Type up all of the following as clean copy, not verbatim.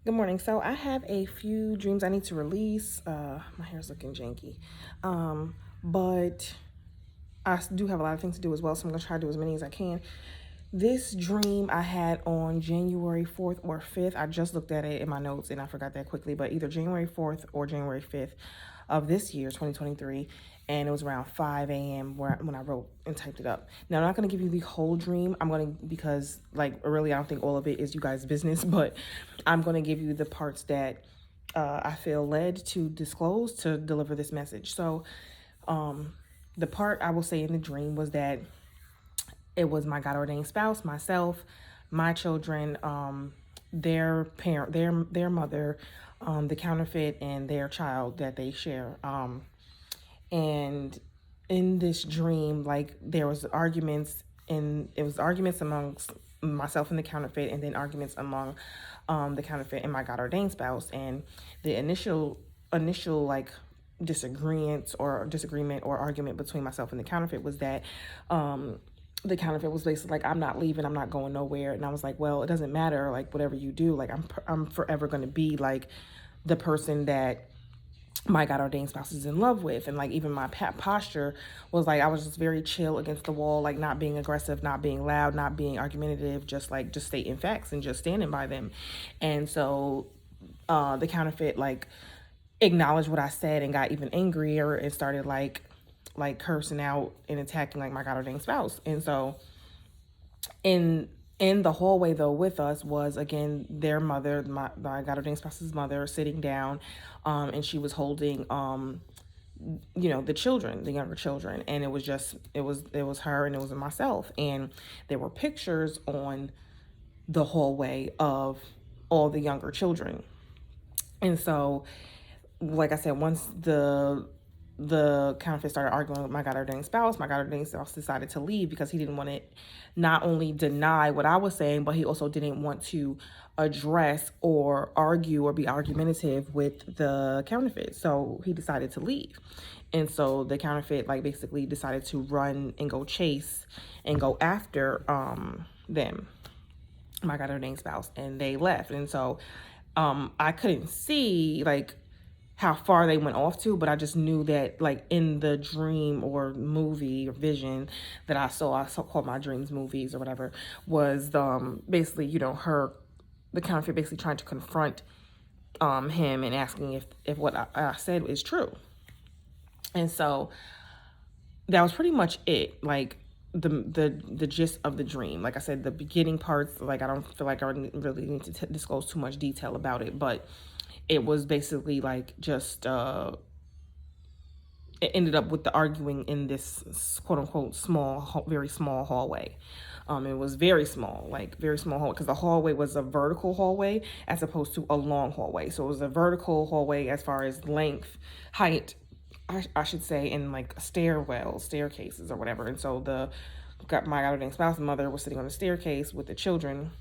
Good morning. So I have a few dreams I need to release. My hair's looking janky, but do have a lot of things to do as well. So I'm gonna try to do as many as I can. This dream I had on January 4th or 5th. I just looked at it in my notes and I forgot that quickly, but either January 4th or January 5th of this year, 2023. And it was around 5 a.m. When I wrote and typed it up. Now, I'm not going to give you the whole dream. Because, like, really, I don't think all of it is you guys' business, but I'm going to give you the parts that I feel led to disclose to deliver this message. So, the part I will say in the dream was that it was my God ordained spouse, myself, my children, their parent, their mother, the counterfeit, and their child that they share. And in this dream, like there was arguments, and it was arguments amongst myself and the counterfeit, and then arguments among the counterfeit and my God ordained spouse. And the initial like disagreement or argument between myself and the counterfeit was that the counterfeit was basically like, I'm not leaving, I'm not going nowhere. And I was like, well, it doesn't matter, like whatever you do, like I'm forever going to be like the person that my God ordained spouse is in love with. And like even my posture was like, I was just very chill against the wall, like not being aggressive, not being loud, not being argumentative, just stating facts and just standing by them. And so the counterfeit like acknowledged what I said and got even angrier and started like cursing out and attacking like my God ordained spouse. And so in the hallway though with us was again their mother, my God ordained spouse's mother, sitting down, and she was holding the children, the younger children, and it was her and it was myself, and there were pictures on the hallway of all the younger children. And so, like I said, once the counterfeit started arguing with my God ordained spouse, my God ordained spouse decided to leave because he didn't want to not only deny what I was saying, but he also didn't want to address or argue or be argumentative with the counterfeit. So he decided to leave. And so the counterfeit like basically decided to run and go chase and go after them, my God ordained spouse, and they left. And so I couldn't see like how far they went off to, but I just knew that like in the dream or movie or vision that I saw called my dreams movies or whatever, was basically, the counterfeit basically trying to confront him and asking if what I said is true. And so that was pretty much it. Like the gist of the dream. Like I said, the beginning parts, like I don't feel like I really need to disclose too much detail about it, but it was basically like just it ended up with the arguing in this quote unquote very small hallway. It was very small, like very small hallway, because the hallway was a vertical hallway as opposed to a long hallway. So it was a vertical hallway as far as length, height, I should say, in like staircases or whatever. And so my God ordained spouse and mother was sitting on the staircase with the children,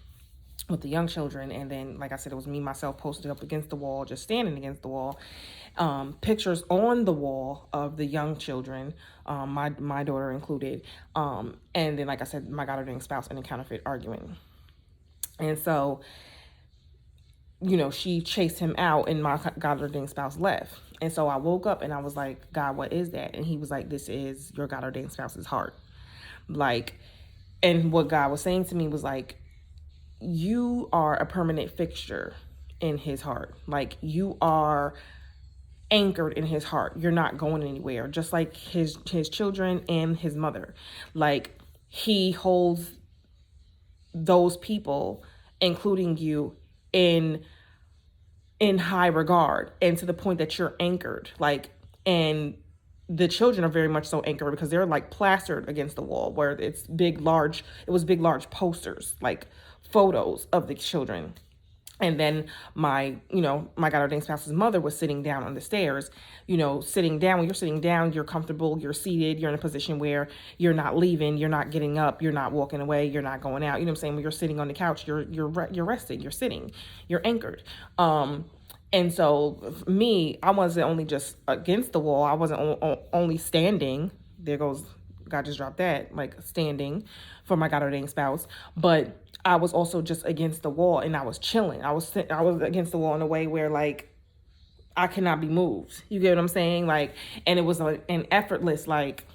with the young children, and then like I said, it was me myself posted up against the wall, just standing against the wall. Pictures on the wall of the young children, my daughter included, and then like I said, my God ordained spouse and the counterfeit arguing. And so she chased him out and my God ordained spouse left. And so I woke up and I was like, God, what is that? And he was like, this is your God ordained spouse's heart. Like, and what God was saying to me was like, you are a permanent fixture in his heart. Like you are anchored in his heart. You're not going anywhere. Just like his children and his mother. Like he holds those people, including you, in high regard, and to the point that you're anchored. Like, and the children are very much so anchored because they're like plastered against the wall where it was big large posters, like photos of the children. And then my God ordained spouse's mother was sitting down on the stairs. Sitting down, when you're sitting down, you're comfortable, you're seated, you're in a position where you're not leaving, you're not getting up, you're not walking away, you're not going out. You know what I'm saying? When you're sitting on the couch, you're resting, you're sitting, you're anchored. And so me, I wasn't only just against the wall, I wasn't only standing. There goes, God just dropped that, like standing for my God ordained spouse. But I was also just against the wall, and I was chilling. I was against the wall in a way where like I cannot be moved. You get what I'm saying? Like, and it was like an effortless, like,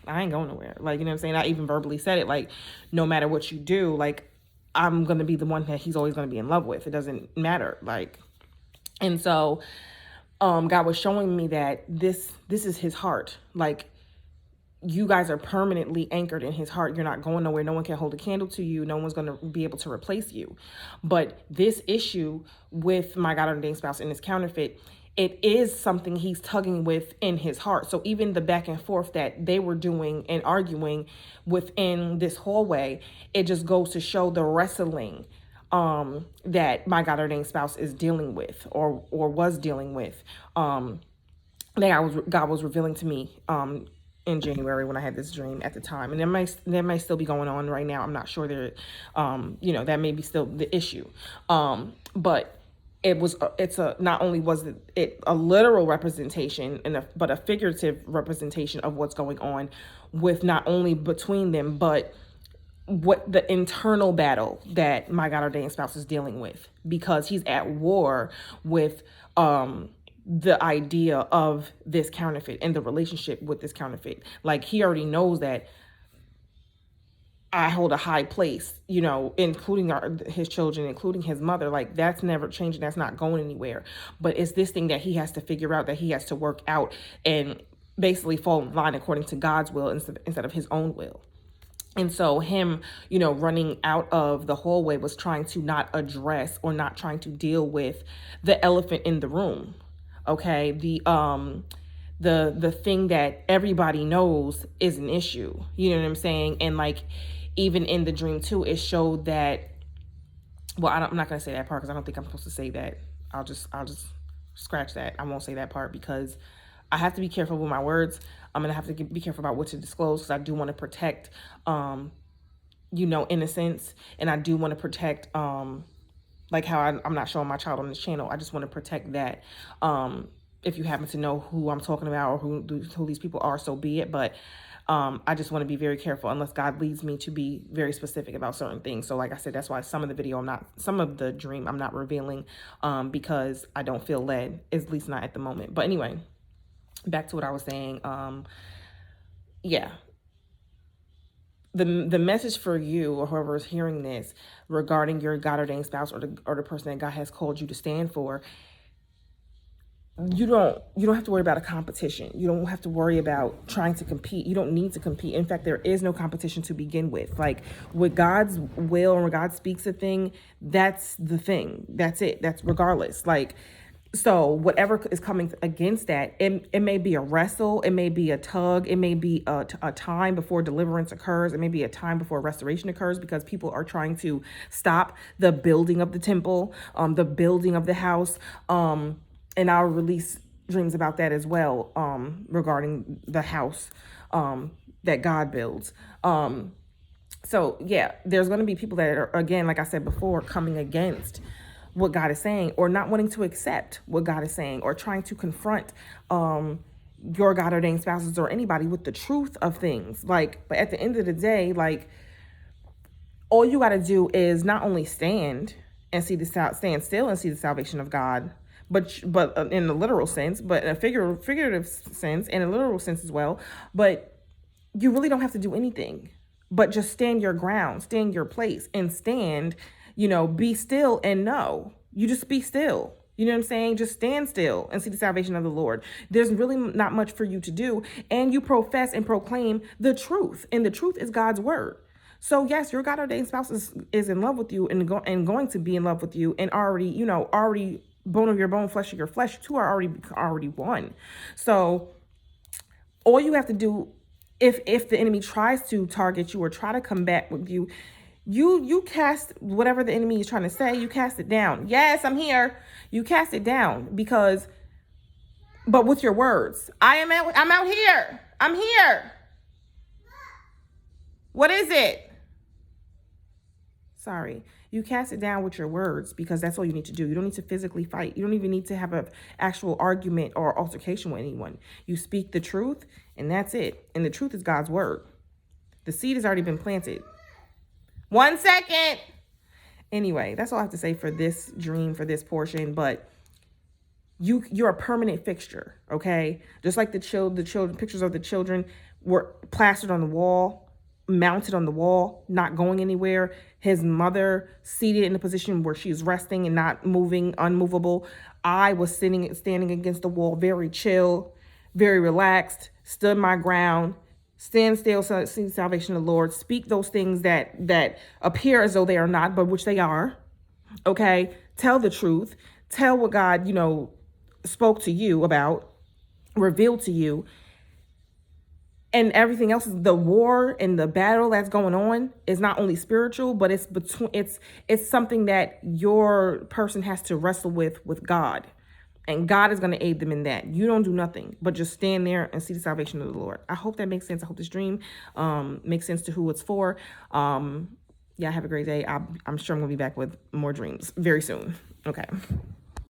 I ain't going nowhere. Like, you know what I'm saying? I even verbally said it, like, no matter what you do, like, I'm going to be the one that he's always going to be in love with. It doesn't matter. Like, and so, God was showing me that this is his heart. Like, you guys are permanently anchored in his heart. You're not going nowhere. No one can hold a candle to you. No one's going to be able to replace you. But this issue with my God ordained spouse and his counterfeit, it is something he's tugging with in his heart. So even the back and forth that they were doing and arguing within this hallway, it just goes to show the wrestling that my God ordained spouse is dealing with or was dealing with. That God was revealing to me in January when I had this dream at the time, and that might still be going on right now. I'm not sure that that may be still the issue, but it's a not only was it a literal representation but a figurative representation of what's going on with not only between them, but what the internal battle that my God ordained spouse is dealing with, because he's at war with the idea of this counterfeit and the relationship with this counterfeit. Like, he already knows that I hold a high place, including his children, including his mother. Like, that's never changing. That's not going anywhere. But it's this thing that he has to figure out, that he has to work out and basically fall in line according to God's will instead of his own will. And so him, running out of the hallway was trying to not address or not trying to deal with the elephant in the room. Okay, the thing that everybody knows is an issue. You know what I'm saying? And like, even in the dream too, it showed that. Well, I'm not gonna say that part because I don't think I'm supposed to say that. I'll just scratch that. I won't say that part because I have to be careful with my words. I'm gonna have to be careful about what to disclose, because I do want to protect, innocence, and I do want to protect, like how I'm not showing my child on this channel. I just want to protect that. If you happen to know who I'm talking about or who these people are, so be it. But I just want to be very careful unless God leads me to be very specific about certain things. So like I said, that's why some of the dream I'm not revealing, because I don't feel led, at least not at the moment. But anyway, back to what I was saying. Yeah. The message for you or whoever is hearing this regarding your God ordained spouse or the person that God has called you to stand for, you don't have to worry about a competition. You don't have to worry about trying to compete. You don't need to compete. In fact, there is no competition to begin with. Like, with God's will and when God speaks a thing, that's the thing. That's it. That's regardless. Like, so whatever is coming against that, it may be a wrestle, it may be a tug, it may be a time before deliverance occurs, it may be a time before restoration occurs, because people are trying to stop the building of the temple, the building of the house, and I'll release dreams about that as well, regarding the house that God builds. So yeah, there's going to be people that are, again, like I said before, coming against what God is saying, or not wanting to accept what God is saying, or trying to confront your God ordained spouses or anybody with the truth of things. Like, but at the end of the day, like, all you got to do is not only stand still and see the salvation of God, but in the literal sense, but in a figurative sense, and a literal sense as well. But you really don't have to do anything, but just stand your ground, stand your place, and stand. Be still and know. You just be still. You know what I'm saying? Just stand still and see the salvation of the Lord. There's really not much for you to do. And you profess and proclaim the truth. And the truth is God's word. So yes, your God ordained spouse is in love with you and going to be in love with you, and already bone of your bone, flesh of your flesh. Two are already one. So all you have to do, if the enemy tries to target you or try to combat with you, you cast whatever the enemy is trying to say, you cast it down. Yes, I'm here. You cast it down, but with your words. I'm out here. I'm here. What is it? Sorry. You cast it down with your words, because that's all you need to do. You don't need to physically fight. You don't even need to have an actual argument or altercation with anyone. You speak the truth, and that's it. And the truth is God's word. The seed has already been planted. 1 second. Anyway, that's all I have to say for this dream, for this portion. But you're a permanent fixture, okay? Just like the children, pictures of the children were plastered on the wall, mounted on the wall, not going anywhere. His mother seated in a position where she's resting and not moving, unmovable. I was standing against the wall, very chill, very relaxed, stood my ground. Stand still, see the salvation of the Lord. Speak those things that appear as though they are not, but which they are. Okay? Tell the truth. Tell what God, spoke to you about, revealed to you. And everything else, the war and the battle that's going on is not only spiritual, but it's something that your person has to wrestle with God. And God is going to aid them in that. You don't do nothing but just stand there and see the salvation of the Lord. I hope that makes sense. I hope this dream makes sense to who it's for. Yeah, have a great day. I'm sure I'm going to be back with more dreams very soon. Okay.